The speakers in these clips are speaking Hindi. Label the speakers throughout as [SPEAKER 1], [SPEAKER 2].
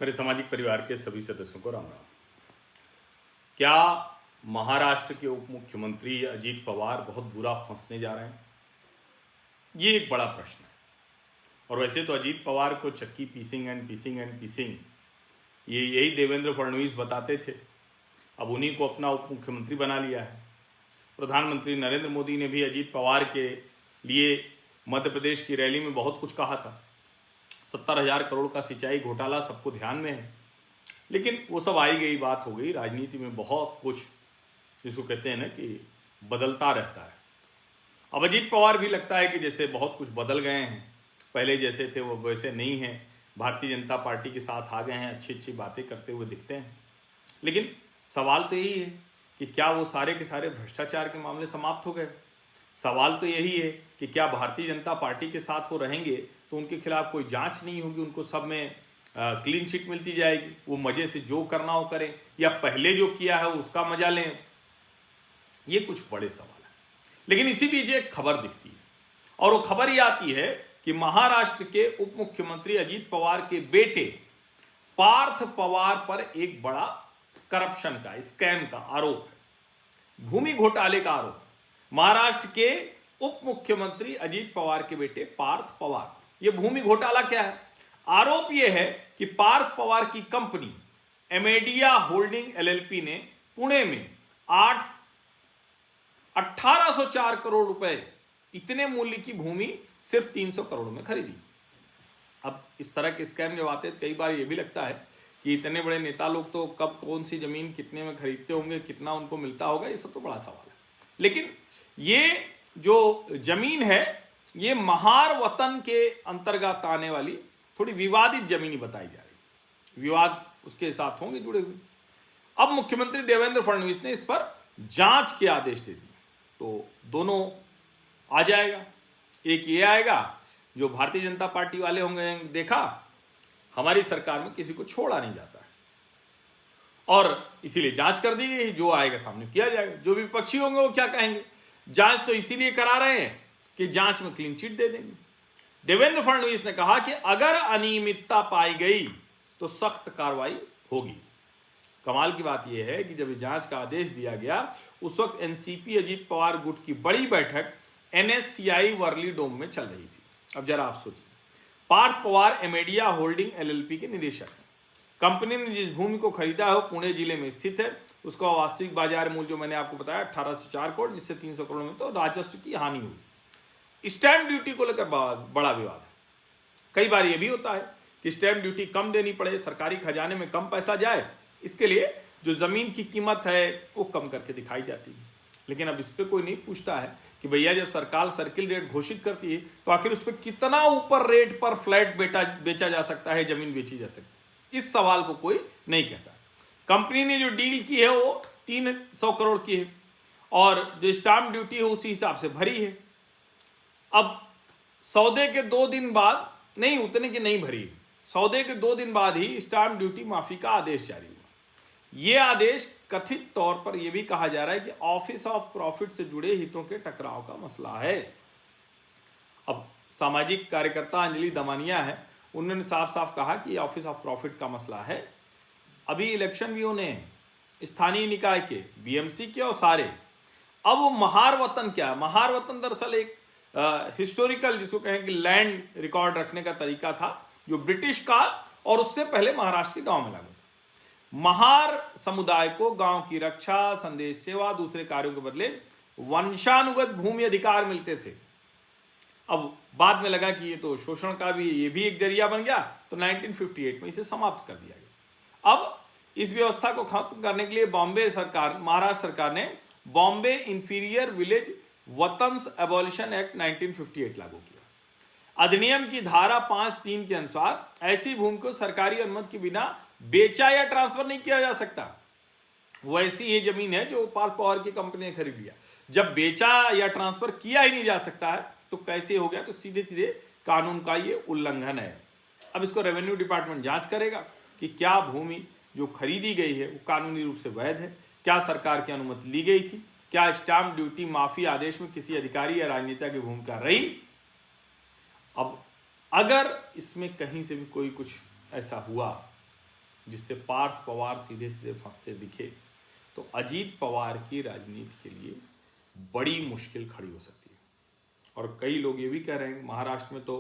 [SPEAKER 1] मेरे सामाजिक परिवार के सभी सदस्यों को राम राम। क्या महाराष्ट्र के उप मुख्यमंत्री अजीत पवार बहुत बुरा फंसने जा रहे हैं? ये एक बड़ा प्रश्न है। और वैसे तो अजीत पवार को चक्की पीसिंग एंड पीसिंग एंड पीसिंग ये यही देवेंद्र फडणवीस बताते थे। अब उन्हीं को अपना उप मुख्यमंत्री बना लिया है। प्रधानमंत्री नरेंद्र मोदी ने भी अजीत पवार के लिए मध्य प्रदेश की रैली में बहुत कुछ कहा था। 70,000 करोड़ का सिंचाई घोटाला सबको ध्यान में है, लेकिन वो सब आई गई बात हो गई। राजनीति में बहुत कुछ, जिसको कहते हैं ना कि बदलता रहता है। अब अजीत पवार भी लगता है कि जैसे बहुत कुछ बदल गए हैं, पहले जैसे थे वो वैसे नहीं हैं, भारतीय जनता पार्टी के साथ आ गए हैं, अच्छी अच्छी बातें करते हुए दिखते हैं। लेकिन सवाल तो यही है कि क्या वो सारे के सारे भ्रष्टाचार के मामले समाप्त हो गए? सवाल तो यही है कि क्या भारतीय जनता पार्टी के साथ वो रहेंगे तो उनके खिलाफ कोई जांच नहीं होगी, उनको सब में क्लीन चिट मिलती जाएगी, वो मजे से जो करना हो करें, या पहले जो किया है उसका मजा लें? ये कुछ बड़े सवाल है। लेकिन इसी बीच एक खबर दिखती है, और वो खबर ये आती है कि महाराष्ट्र के उप मुख्यमंत्री अजीत पवार के बेटे पार्थ पवार पर एक बड़ा करप्शन का, स्कैम का आरोप है, भूमि घोटाले का आरोप। महाराष्ट्र के उप मुख्यमंत्री अजीत पवार के बेटे पार्थ पवार, ये भूमि घोटाला क्या है? आरोप यह है कि पार्थ पवार की कंपनी एमेडिया होल्डिंग एलएलपी ने पुणे में 1804 करोड़ रुपए, इतने मूल्य की भूमि सिर्फ 300 करोड़ में खरीदी। अब इस तरह के स्कैम जब आते हैं तो कई बार ये भी लगता है कि इतने बड़े नेता लोग तो कब कौन सी जमीन कितने में खरीदते होंगे, कितना उनको मिलता होगा, ये सब तो बड़ा सवाल है। लेकिन ये जो जमीन है ये महार वतन के अंतर्गत आने वाली थोड़ी विवादित जमीन बताई जा रही, विवाद उसके साथ होंगे जुड़े हुए। अब मुख्यमंत्री देवेंद्र फडणवीस ने इस पर जांच के आदेश दे दिए, तो दोनों आ जाएगा। एक ये आएगा जो भारतीय जनता पार्टी वाले होंगे, देखा हमारी सरकार में किसी को छोड़ा नहीं जाता है, और इसीलिए जांच कर दी गई, जो आएगा सामने किया जाएगा। जो भी विपक्षी होंगे वो क्या कहेंगे, जांच तो इसीलिए करा रहे हैं कि जांच में क्लीन चिट दे देंगे। देवेंद्र फडणवीस ने कहा कि अगर अनियमितता पाई गई तो सख्त कार्रवाई होगी। कमाल की बात यह है कि जब जांच का आदेश दिया गया उस वक्त एनसीपी अजीत पवार गुट की बड़ी बैठक एनएससीआई वर्ली डोम में चल रही थी। अब जरा आप सोचिए, पार्थ पवार एमेडिया होल्डिंग एलएलपी के निदेशक हैं। कंपनी ने जिस भूमि को खरीदा है वो पुणे जिले में स्थित है। उसका वास्तविक बाजार मूल्य जो मैंने आपको बताया 1804 करोड़, जिससे 300 करोड़ में तो राजस्व की हानि हुई। स्टैंप ड्यूटी को लेकर बड़ा विवाद है। कई बार यह भी होता है कि स्टैंप ड्यूटी कम देनी पड़े, सरकारी खजाने में कम पैसा जाए, इसके लिए जो जमीन की कीमत है वो कम करके दिखाई जाती है। लेकिन अब इस पर कोई नहीं पूछता है कि भैया जब सरकार सर्किल रेट घोषित करती है तो आखिर उस पर कितना ऊपर रेट पर फ्लैट बेचा जा सकता है, जमीन बेची जा सकती है। इस सवाल को कोई नहीं कहता। कंपनी ने जो डील की है वो 300 करोड़ की है, और जो स्टाम्प ड्यूटी है उसी हिसाब से भरी है। अब सौदे के 2 दिन बाद, नहीं उतने की नहीं भरी, सौदे के 2 दिन बाद ही स्टाम्प ड्यूटी माफी का आदेश जारी हुआ। यह आदेश कथित तौर पर यह भी कहा जा रहा है कि ऑफिस ऑफ प्रॉफिट से जुड़े हितों के टकराव का मसला है। अब सामाजिक कार्यकर्ता अंजलि दमानिया है, उन्होंने साफ साफ कहा कि ऑफिस ऑफ प्रॉफिट का मसला है। अभी इलेक्शन भी होने हैं, स्थानीय निकाय के, बीएमसी के और सारे। अब वो महार वतन क्या है? महार वतन दरअसल एक हिस्टोरिकल, जिसको कहें कि लैंड रिकॉर्ड रखने का तरीका था जो ब्रिटिश काल और उससे पहले महाराष्ट्र के गांव में लागू था। महार समुदाय को गांव की रक्षा, संदेश सेवा, दूसरे कार्यों के बदले वंशानुगत भूमि अधिकार मिलते थे। अब बाद में लगा कि ये तो शोषण का भी, ये भी एक जरिया बन गया, तो 1958 में इसे समाप्त कर दिया गया। अब इस व्यवस्था को खत्म करने के लिए महाराष्ट्र सरकार ने बॉम्बे इंफीरियर विलेज वतन्स एबॉलिशन एक्ट 1958 लागू किया। अधिनियम की धारा 5(3) के अनुसार ऐसी भूमि को सरकारी अनुमति के बिना बेचा या ट्रांसफर नहीं किया जा सकता। वैसी ये जमीन है जो पार्थ पवार की कंपनी ने खरीद लिया। जब बेचा या ट्रांसफर किया ही नहीं जा सकता है तो कैसे हो गया? तो सीधे सीधे कानून का ये उल्लंघन है। अब इसको रेवेन्यू डिपार्टमेंट जांच करेगा कि क्या भूमि जो खरीदी गई है वो कानूनी रूप से वैध है, क्या सरकार की अनुमति ली गई थी, क्या स्टाम्प ड्यूटी माफी आदेश में किसी अधिकारी या राजनेता की भूमिका रही। अब अगर इसमें कहीं से भी कोई कुछ ऐसा हुआ जिससे पार्थ पवार सीधे सीधे फंसते दिखे तो अजीत पवार की राजनीति के लिए बड़ी मुश्किल खड़ी हो सकती है। और कई लोग ये भी कह रहे हैं महाराष्ट्र में तो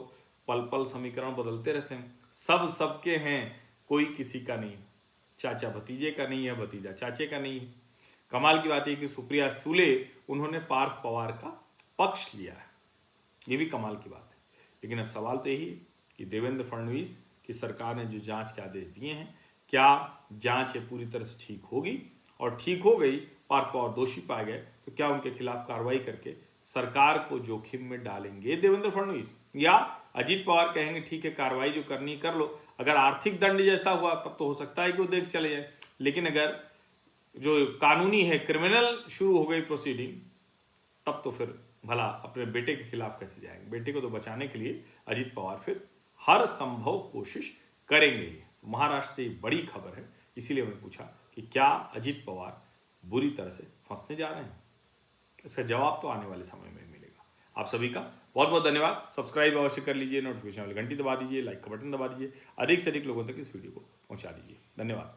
[SPEAKER 1] पल पल समीकरण बदलते रहते हैं, सब सबके हैं, कोई किसी का नहीं, चाचा भतीजे का नहीं है, भतीजा चाचे का नहीं है। कमाल की बात है कि सुप्रिया सुले उन्होंने पार्थ पवार का पक्ष लिया है, ये भी कमाल की बात है। लेकिन अब सवाल तो यही है कि देवेंद्र फडणवीस की सरकार ने जो जांच के आदेश दिए हैं, क्या जांच ये पूरी तरह से ठीक होगी, और ठीक हो गई, पार्थ पवार दोषी पाए गए तो क्या उनके खिलाफ कार्रवाई करके सरकार को जोखिम में डालेंगे देवेंद्र फडणवीस, या अजीत पवार कहेंगे ठीक है कार्रवाई जो करनी कर लो, अगर आर्थिक दंड जैसा हुआ तब तो हो सकता है कि वो देख चले जाए, लेकिन अगर जो कानूनी है क्रिमिनल शुरू हो गई प्रोसीडिंग, तब तो फिर भला अपने बेटे के खिलाफ कैसे जाएंगे। बेटे को तो बचाने के लिए अजीत पवार फिर हर संभव कोशिश करेंगे ही। तो महाराष्ट्र से बड़ी खबर है, इसीलिए मैंने पूछा कि क्या अजीत पवार बुरी तरह से फंसने जा रहे हैं। इसका जवाब तो आने वाले समय में मिलेगा। आप सभी का बहुत बहुत धन्यवाद। सब्सक्राइब अवश्य कर लीजिए, नोटिफिकेशन वाली घंटी दबा दीजिए, लाइक का बटन दबा दीजिए, अधिक से अधिक लोगों तक इस वीडियो को पहुंचा दीजिए। धन्यवाद।